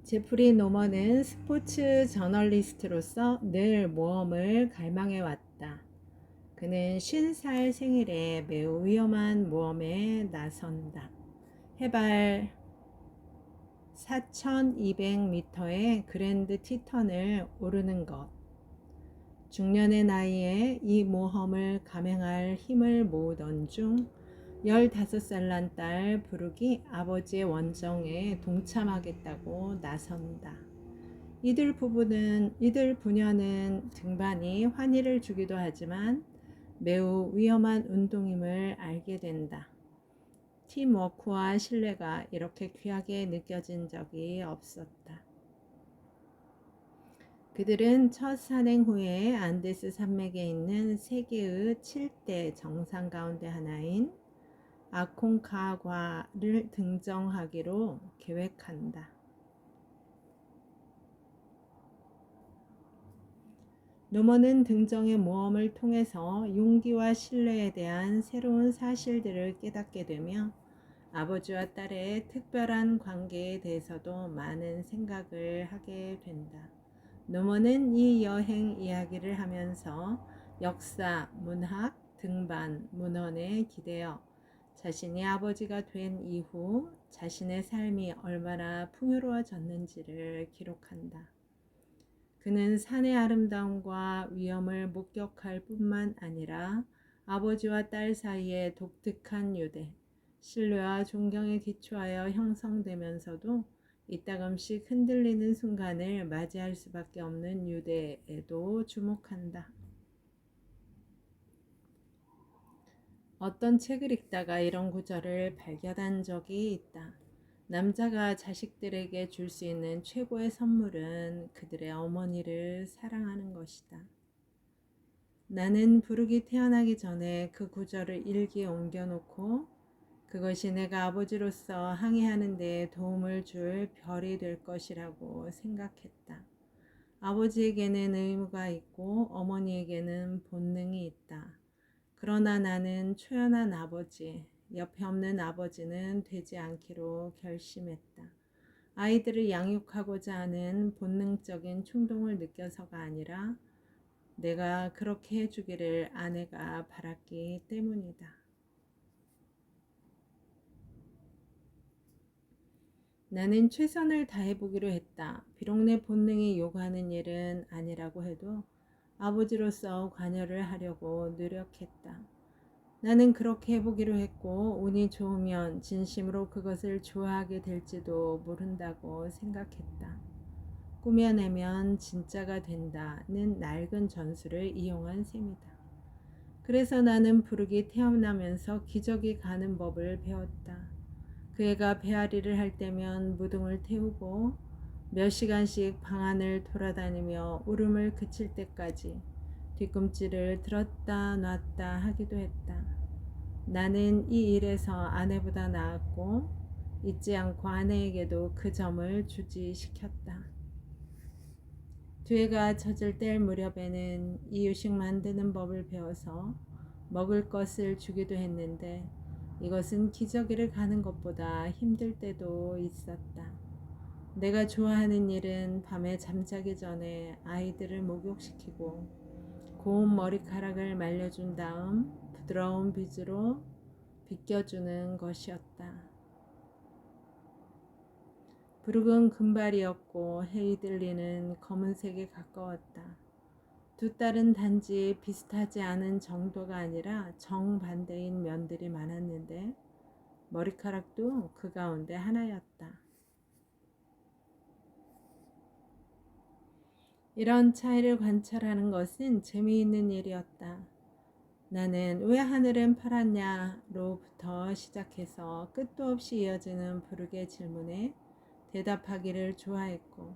제프리 노먼은 스포츠 저널리스트로서 늘 모험을 갈망해 왔다. 그는 50살 생일에 매우 위험한 모험에 나선다. 해발 4,200m의 그랜드 티턴을 오르는 것. 중년의 나이에 이 모험을 감행할 힘을 모으던 중 15살 난 딸 브룩이 아버지의 원정에 동참하겠다고 나선다. 이들 부녀는 등반이 환희를 주기도 하지만 매우 위험한 운동임을 알게 된다. 팀워크와 신뢰가 이렇게 귀하게 느껴진 적이 없었다. 그들은 첫 산행 후에 안데스 산맥에 있는 세계의 7대 정상 가운데 하나인 아콘카과를 등정하기로 계획한다. 노먼은 등정의 모험을 통해서 용기와 신뢰에 대한 새로운 사실들을 깨닫게 되며 아버지와 딸의 특별한 관계에 대해서도 많은 생각을 하게 된다. 노먼은 이 여행 이야기를 하면서 역사, 문학, 등반, 문헌에 기대어 자신이 아버지가 된 이후 자신의 삶이 얼마나 풍요로워졌는지를 기록한다. 그는 산의 아름다움과 위험을 목격할 뿐만 아니라 아버지와 딸 사이의 독특한 유대, 신뢰와 존경에 기초하여 형성되면서도 이따금씩 흔들리는 순간을 맞이할 수밖에 없는 유대에도 주목한다. 어떤 책을 읽다가 이런 구절을 발견한 적이 있다. 남자가 자식들에게 줄 수 있는 최고의 선물은 그들의 어머니를 사랑하는 것이다. 나는 부르기 태어나기 전에 그 구절을 일기에 옮겨놓고 그것이 내가 아버지로서 항해하는 데 도움을 줄 별이 될 것이라고 생각했다. 아버지에게는 의무가 있고 어머니에게는 본능이 있다. 그러나 나는 초연한 아버지, 옆에 없는 아버지는 되지 않기로 결심했다. 아이들을 양육하고자 하는 본능적인 충동을 느껴서가 아니라 내가 그렇게 해주기를 아내가 바랐기 때문이다. 나는 최선을 다해보기로 했다. 비록 내 본능이 요구하는 일은 아니라고 해도 아버지로서 관여를 하려고 노력했다. 나는 그렇게 해보기로 했고 운이 좋으면 진심으로 그것을 좋아하게 될지도 모른다고 생각했다. 꾸며내면 진짜가 된다는 낡은 전술을 이용한 셈이다. 그래서 나는 부르기 태어나면서 기저귀 가는 법을 배웠다. 그 애가 배앓이를 할 때면 무등을 태우고 몇 시간씩 방 안을 돌아다니며 울음을 그칠 때까지 뒤꿈치를 들었다 놨다 하기도 했다. 나는 이 일에서 아내보다 나았고 잊지 않고 아내에게도 그 점을 주지시켰다. 뒤에가 젖을 뗄 무렵에는 이유식 만드는 법을 배워서 먹을 것을 주기도 했는데 이것은 기저귀를 가는 것보다 힘들 때도 있었다. 내가 좋아하는 일은 밤에 잠자기 전에 아이들을 목욕시키고 고운 머리카락을 말려준 다음 부드러운 빗으로 빗겨주는 것이었다. 부르은 금발이었고 헤이들리는 검은색에 가까웠다. 두 딸은 단지 비슷하지 않은 정도가 아니라 정반대인 면들이 많았는데 머리카락도 그 가운데 하나였다. 이런 차이를 관찰하는 것은 재미있는 일이었다. 나는 왜 하늘은 파랗냐로부터 시작해서 끝도 없이 이어지는 부르게 질문에 대답하기를 좋아했고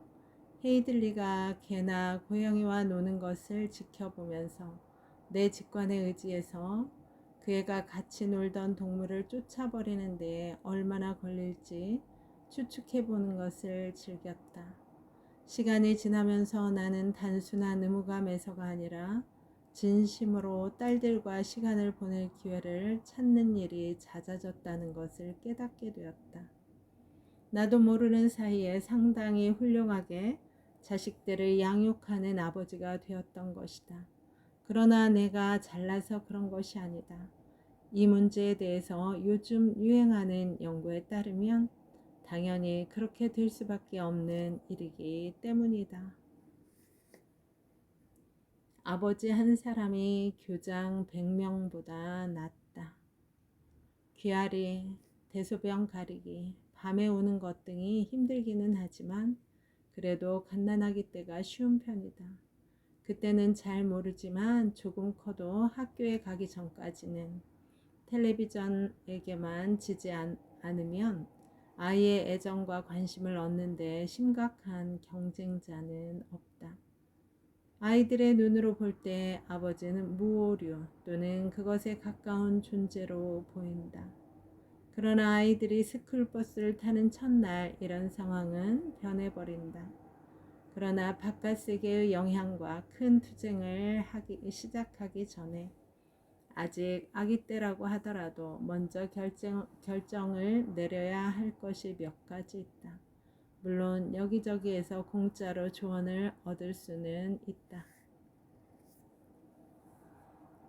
헤이들리가 개나 고양이와 노는 것을 지켜보면서 내 직관에 의지해서 그 애가 같이 놀던 동물을 쫓아버리는 데 얼마나 걸릴지 추측해보는 것을 즐겼다. 시간이 지나면서 나는 단순한 의무감에서가 아니라 진심으로 딸들과 시간을 보낼 기회를 찾는 일이 잦아졌다는 것을 깨닫게 되었다. 나도 모르는 사이에 상당히 훌륭하게 자식들을 양육하는 아버지가 되었던 것이다. 그러나 내가 잘나서 그런 것이 아니다. 이 문제에 대해서 요즘 유행하는 연구에 따르면 당연히 그렇게 될 수밖에 없는 일이기 때문이다. 아버지 한 사람이 교장 100명보다 낫다. 귀앓이, 대소변 가리기, 밤에 우는 것 등이 힘들기는 하지만 그래도 갓난아기 때가 쉬운 편이다. 그때는 잘 모르지만 조금 커도 학교에 가기 전까지는 텔레비전에게만 지지 않으면 아이의 애정과 관심을 얻는 데 심각한 경쟁자는 없다. 아이들의 눈으로 볼 때 아버지는 무오류 또는 그것에 가까운 존재로 보인다. 그러나 아이들이 스쿨버스를 타는 첫날 이런 상황은 변해버린다. 그러나 바깥 세계의 영향과 큰 투쟁을 시작하기 전에 아직 아기 때라고 하더라도 먼저 결정을 내려야 할 것이 몇 가지 있다. 물론 여기저기에서 공짜로 조언을 얻을 수는 있다.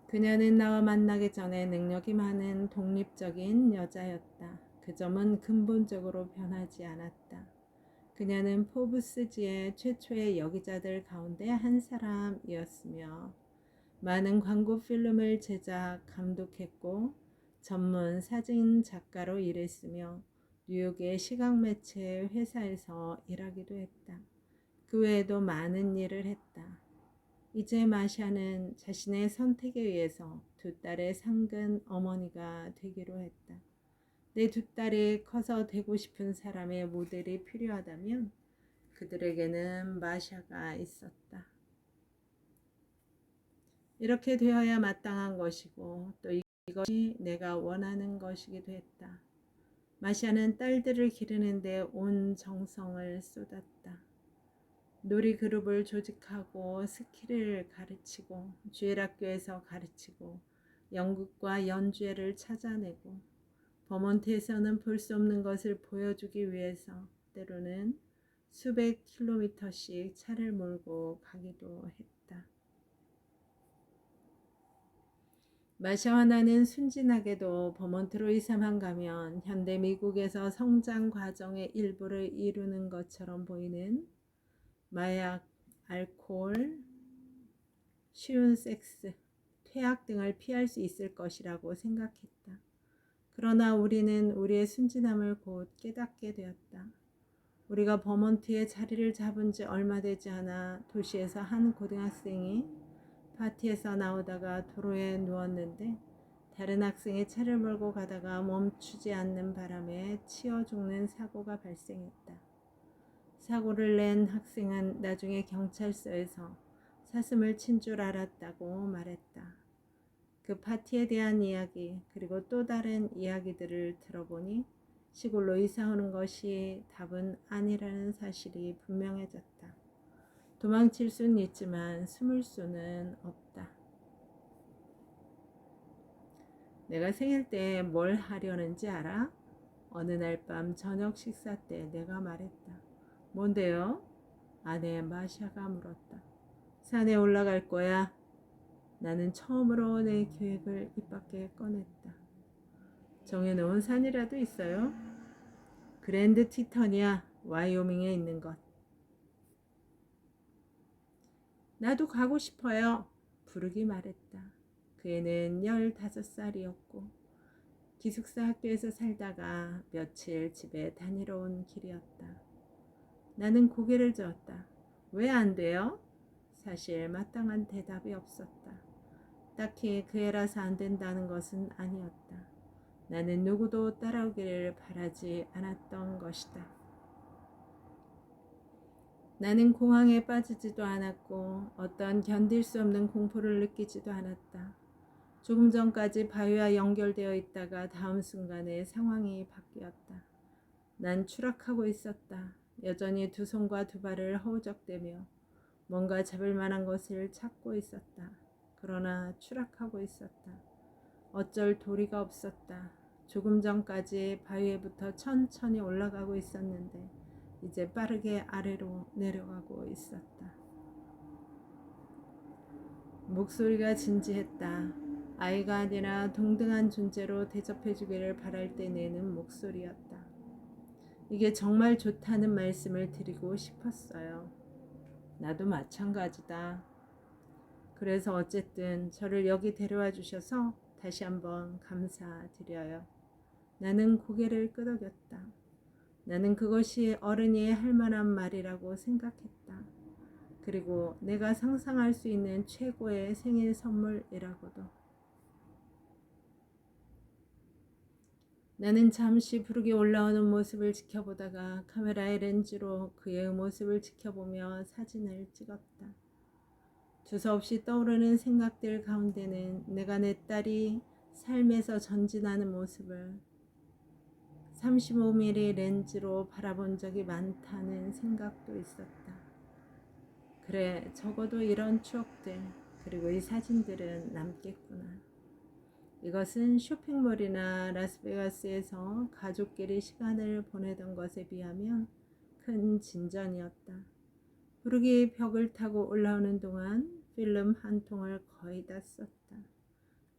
그녀는 나와 만나기 전에 능력이 많은 독립적인 여자였다. 그 점은 근본적으로 변하지 않았다. 그녀는 포브스지의 최초의 여기자들 가운데 한 사람이었으며 많은 광고 필름을 제작, 감독했고 전문 사진 작가로 일했으며 뉴욕의 시각매체 회사에서 일하기도 했다. 그 외에도 많은 일을 했다. 이제 마샤는 자신의 선택에 의해서 두 딸의 상근 어머니가 되기로 했다. 내 두 딸이 커서 되고 싶은 사람의 모델이 필요하다면 그들에게는 마샤가 있었다. 이렇게 되어야 마땅한 것이고 또 이것이 내가 원하는 것이기도 했다. 마샤는 딸들을 기르는데 온 정성을 쏟았다. 놀이 그룹을 조직하고 스키를 가르치고 주일학교에서 가르치고 연극과 연주회를 찾아내고 버몬트에서는 볼 수 없는 것을 보여주기 위해서 때로는 수백 킬로미터씩 차를 몰고 가기도 했다. 마샤와 나는 순진하게도 버몬트로 이사만 가면 현대 미국에서 성장 과정의 일부를 이루는 것처럼 보이는 마약, 알코올, 쉬운 섹스, 퇴학 등을 피할 수 있을 것이라고 생각했다. 그러나 우리는 우리의 순진함을 곧 깨닫게 되었다. 우리가 버몬트에 자리를 잡은 지 얼마 되지 않아 도시에서 한 고등학생이 파티에서 나오다가 도로에 누웠는데 다른 학생이 차를 몰고 가다가 멈추지 않는 바람에 치여 죽는 사고가 발생했다. 사고를 낸 학생은 나중에 경찰서에서 사슴을 친 줄 알았다고 말했다. 그 파티에 대한 이야기 그리고 또 다른 이야기들을 들어보니 시골로 이사 오는 것이 답은 아니라는 사실이 분명해졌다. 도망칠 수는 있지만 숨을 수는 없다. 내가 생일 때 뭘 하려는지 알아? 어느 날 밤 저녁 식사 때 내가 말했다. 뭔데요? 아내 마샤가 물었다. 산에 올라갈 거야. 나는 처음으로 내 계획을 입 밖에 꺼냈다. 정해놓은 산이라도 있어요? 그랜드 티턴이야. 와이오밍에 있는 것. 나도 가고 싶어요. 부르기 말했다. 그 애는 15살이었고 기숙사 학교에서 살다가 며칠 집에 다니러 온 길이었다. 나는 고개를 저었다. 왜 안 돼요? 사실 마땅한 대답이 없었다. 딱히 그 애라서 안 된다는 것은 아니었다. 나는 누구도 따라오기를 바라지 않았던 것이다. 나는 공황에 빠지지도 않았고 어떤 견딜 수 없는 공포를 느끼지도 않았다. 조금 전까지 바위와 연결되어 있다가 다음 순간에 상황이 바뀌었다. 난 추락하고 있었다. 여전히 두 손과 두 발을 허우적대며 뭔가 잡을 만한 것을 찾고 있었다. 그러나 추락하고 있었다. 어쩔 도리가 없었다. 조금 전까지 바위에부터 천천히 올라가고 있었는데 이제 빠르게 아래로 내려가고 있었다. 목소리가 진지했다. 아이가 아니라 동등한 존재로 대접해주기를 바랄 때 내는 목소리였다. 이게 정말 좋다는 말씀을 드리고 싶었어요. 나도 마찬가지다. 그래서 어쨌든 저를 여기 데려와 주셔서 다시 한번 감사드려요. 나는 고개를 끄덕였다. 나는 그것이 어른이 할 만한 말이라고 생각했다. 그리고 내가 상상할 수 있는 최고의 생일 선물이라고도. 나는 잠시 부르게 올라오는 모습을 지켜보다가 카메라의 렌즈로 그의 모습을 지켜보며 사진을 찍었다. 두서없이 떠오르는 생각들 가운데는 내가 내 딸이 삶에서 전진하는 모습을 35mm 렌즈로 바라본 적이 많다는 생각도 있었다. 그래, 적어도 이런 추억들, 그리고 이 사진들은 남겠구나. 이것은 쇼핑몰이나 라스베가스에서 가족끼리 시간을 보내던 것에 비하면 큰 진전이었다. 부르기 벽을 타고 올라오는 동안 필름 한 통을 거의 다 썼다.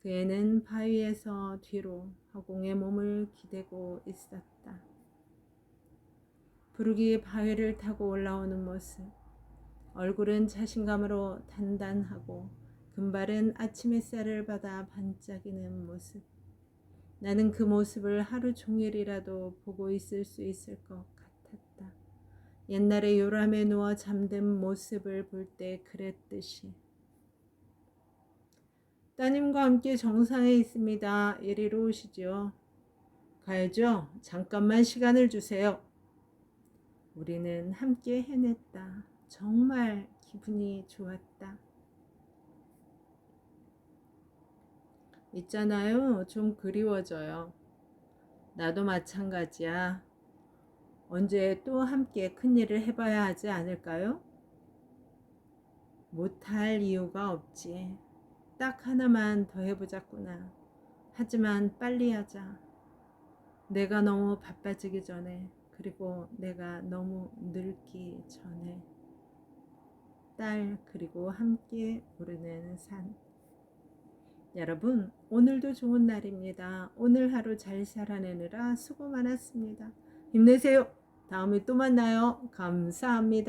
그 애는 바위에서 뒤로 허공에 몸을 기대고 있었다. 부르기 바위를 타고 올라오는 모습. 얼굴은 자신감으로 단단하고 금발은 아침 햇살을 받아 반짝이는 모습. 나는 그 모습을 하루 종일이라도 보고 있을 수 있을 것 같았다. 옛날에 요람에 누워 잠든 모습을 볼 때 그랬듯이. 따님과 함께 정상에 있습니다. 이리로 오시죠. 가야죠. 잠깐만 시간을 주세요. 우리는 함께 해냈다. 정말 기분이 좋았다. 있잖아요. 좀 그리워져요. 나도 마찬가지야. 언제 또 함께 큰일을 해봐야 하지 않을까요? 못할 이유가 없지. 딱 하나만 더 해보자꾸나. 하지만 빨리 하자. 내가 너무 바빠지기 전에, 그리고 내가 너무 늙기 전에. 딸, 그리고 함께 오르는 산. 여러분, 오늘도 좋은 날입니다. 오늘 하루 잘 살아내느라 수고 많았습니다. 힘내세요. 다음에 또 만나요. 감사합니다.